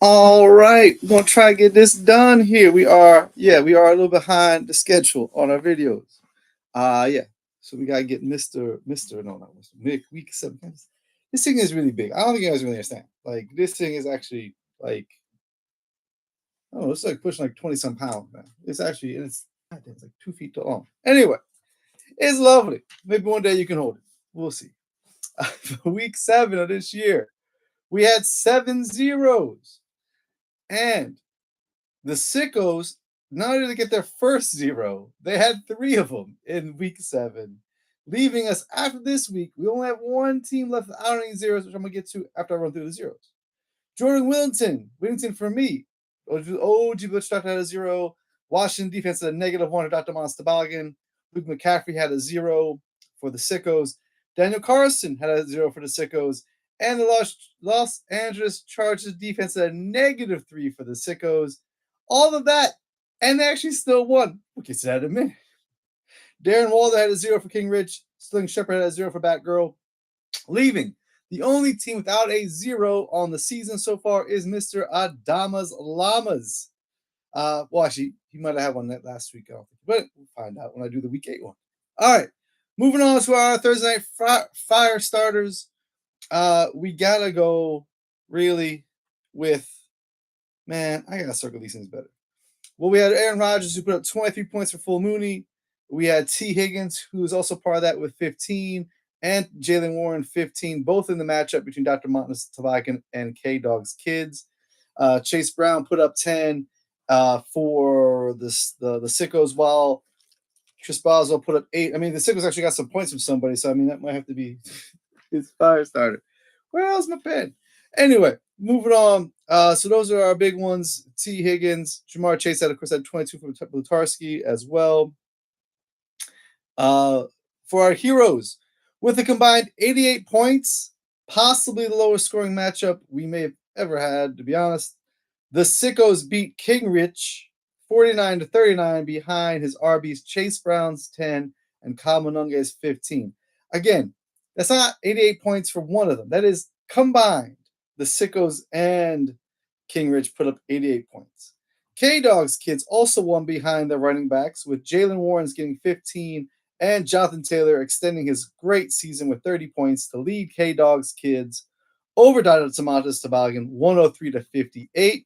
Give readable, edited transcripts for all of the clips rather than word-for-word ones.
All right, we're gonna try to get this done here. We are a little behind the schedule on our videos. Yeah. So we gotta get no, not Mr. Mick, week 7. This thing is really big. I don't think you guys really understand. Like, this thing is actually like, oh, it's like pushing like 20 some pounds, man. It's actually, and it's like 2 feet tall. Anyway, it's lovely. Maybe one day you can hold it. We'll see. Week 7 of this year, we had 7 zeros. And the sickos, not only did they get their first 0, they had 3 of them in week 7, leaving us after this week. We only have one team left without any zeros, which I'm going to get to after I run through the zeros. Jordan Whittington for me. OG Butch Doctor had a 0. Washington defense had a -1 for Dr. Monstabagan. Luke McCaffrey had a 0 for the sickos. Daniel Carson had a 0 for the sickos. And the Los Angeles Chargers defense had a -3 for the sickos. All of that, and they actually still won. We'll get to that in a minute. Darren Walder had a 0 for King Rich. Sling Shepard had a 0 for Batgirl. Leaving, the only team without a 0 on the season so far is Mr. Adama's Llamas. Well, actually, he might have had one that last week, but we'll find out when I do the week 8 one. All right, moving on to our Thursday night fire starters. We gotta go really with, man, I gotta circle these things better. Well, we had Aaron Rodgers, who put up 23 points for full Mooney. We had T. Higgins, who was also part of that with 15, and Jalen Warren, 15, both in the matchup between Dr. Montanus Tavakan and K-Dog's kids. Chase Brown put up 10 for the sickos, while Chris Boswell put up 8. I mean, the sickos actually got some points from somebody, so I mean, that might have to be his fire starter. Where else my pen? Anyway, moving on. So those are our big ones. T. Higgins, Jamar Chase had, of course, had 22 from Lutarski as well. For our heroes, with a combined 88 points, possibly the lowest scoring matchup we may have ever had, to be honest, the sickos beat King Rich 49-39 behind his RBs Chase Brown's 10 and Kyle Monunge's 15. Again, that's not 88 points for one of them. That is combined. The sickos and King Rich put up 88 points. K-Dog's kids also won behind the running backs, with Jalen Warren's getting 15 and Jonathan Taylor extending his great season with 30 points to lead K-Dog's kids over Dr. Montanus Tavakan 103-58.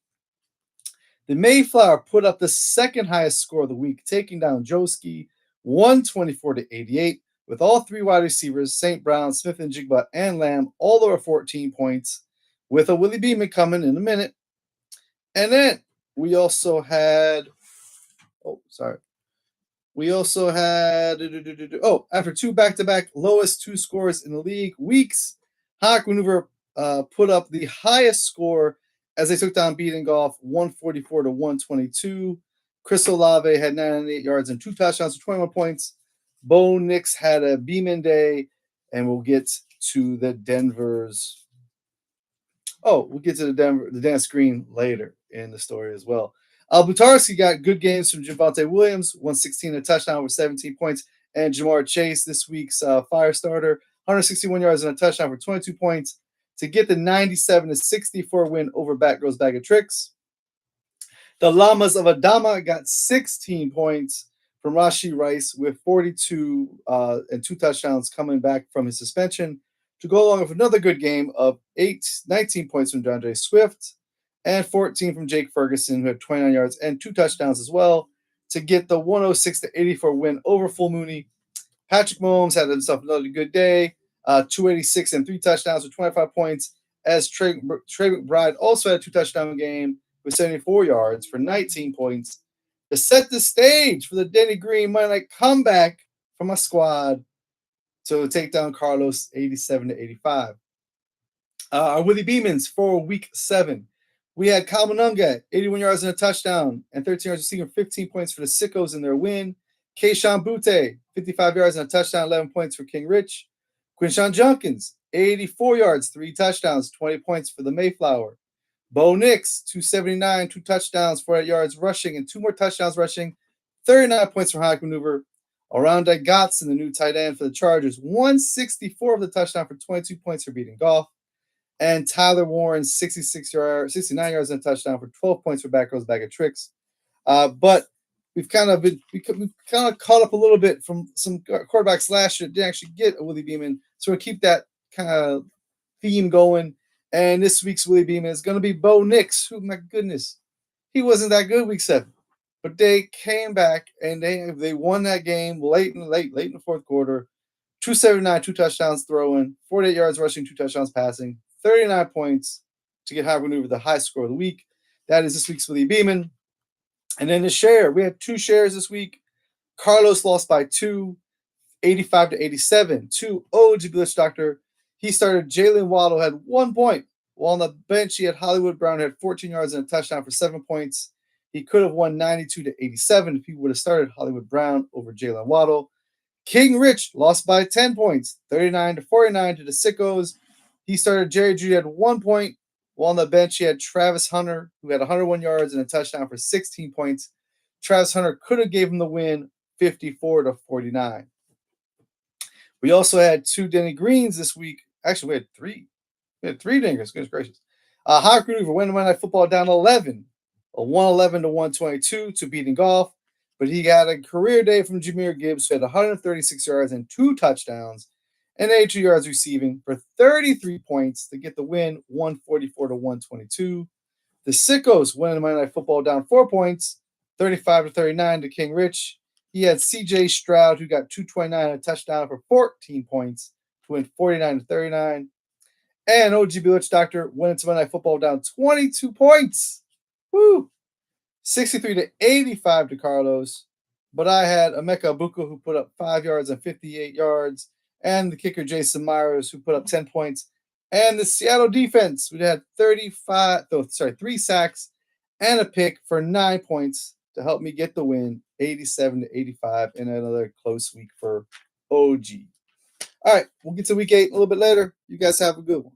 The Mayflower put up the second highest score of the week, taking down Joski 124-88, with all 3 wide receivers, St. Brown, Smith and Jigba, and Lamb, all over 14 points, with a Willie Beeman coming in a minute. And then we also had, after 2 back-to-back lowest 2 scores in the league weeks, Hawk Maneuver put up the highest score as they took down Beating Golf 144-122. Chris Olave had 98 yards and 2 touchdowns for 21 points. Bo Nix had a Beeman day, and we'll get to the Denver's. We'll get to the Dan Screen later in the story as well. Butarski got good games from Javonte Williams, 116 a touchdown with 17 points, and Jamar Chase, this week's fire starter, 161 yards and a touchdown for 22 points to get the 97-64 win over Batgirl's Bag of Tricks. The Llamas of Adama got 16 points from Rashee Rice, with 42 and 2 touchdowns coming back from his suspension, to go along with another good game of 19 points from DeAndre Swift and 14 from Jake Ferguson, who had 29 yards and 2 touchdowns as well, to get the 106-84 win over Full Mooney. Patrick Mahomes had himself another good day, 286 and 3 touchdowns with 25 points, as Trey McBride also had a 2 touchdown game with 74 yards for 19 points, to set the stage for the Denny Green Monday Night comeback from my squad to take down Carlos 87-85. Our Willie Beemans for week 7. We had Kyle Monunga, 81 yards and a touchdown, and 13 yards receiving, 15 points for the sickos in their win. Keishawn Butte, 55 yards and a touchdown, 11 points for King Rich. Quinshawn Junkins, 84 yards, 3 touchdowns, 20 points for the Mayflower. Bo Nix, 279, 2 touchdowns, 48 yards rushing, and 2 more touchdowns rushing, 39 points for Hawk Maneuver. Oronda Gotson, the new tight end for the Chargers, 164 of the touchdown for 22 points for Beating Golf. And Tyler Warren, 69 yards and a touchdown for 12 points for Back Rows Bag of Tricks. But we've kind of caught up a little bit from some quarterbacks last year that didn't actually get a Willie Beeman. So we'll keep that kind of theme going. And this week's Willie Beeman is going to be Bo Nix, who, my goodness, he wasn't that good week 7. But they came back and they won that game late in the fourth quarter. 279, 2 touchdowns throwing, 48 yards rushing, 2 touchdowns passing, 39 points to get High Maneuver the high score of the week. That is this week's Willie Beeman. And then the share, we had 2 shares this week. Carlos lost by 2, 85 to 87. 2 OG Glitch Doctor. He started Jalen Waddle, had 1 point. While on the bench, he had Hollywood Brown, had 14 yards and a touchdown for 7 points. He could have won 92 to 87 if he would have started Hollywood Brown over Jalen Waddle. King Rich lost by 10 points, 39 to 49 to the Sickos. He started Jerry Judy, had 1 point. While on the bench, he had Travis Hunter, who had 101 yards and a touchdown for 16 points. Travis Hunter could have gave him the win, 54 to 49. We also had 2 Denny Greens this week. Actually, we had 3. We had 3 dingers. Goodness gracious. High Maneuver winning Monday Night Football down 11. A 111 to 122 to beating golf. But he got a career day from Jahmyr Gibbs, who had 136 yards and 2 touchdowns and 82 yards receiving for 33 points to get the win, 144 to 122. The Sickos winning Monday Night Football down 4 points, 35 to 39 to King Rich. He had CJ Stroud, who got 229 and a touchdown for 14 points to win 49 to 39. And OG Bewitch Doctor winning Monday Night Football down 22 points. Woo! 63 to 85 to Carlos. But I had Emeka Abuko, who put up 5 yards and 58 yards. And the kicker, Jason Myers, who put up 10 points. And the Seattle defense, we had 3 sacks and a pick for 9 points to help me get the win, 87 to 85, in another close week for OG. All right, we'll get to week 8 a little bit later. You guys have a good one.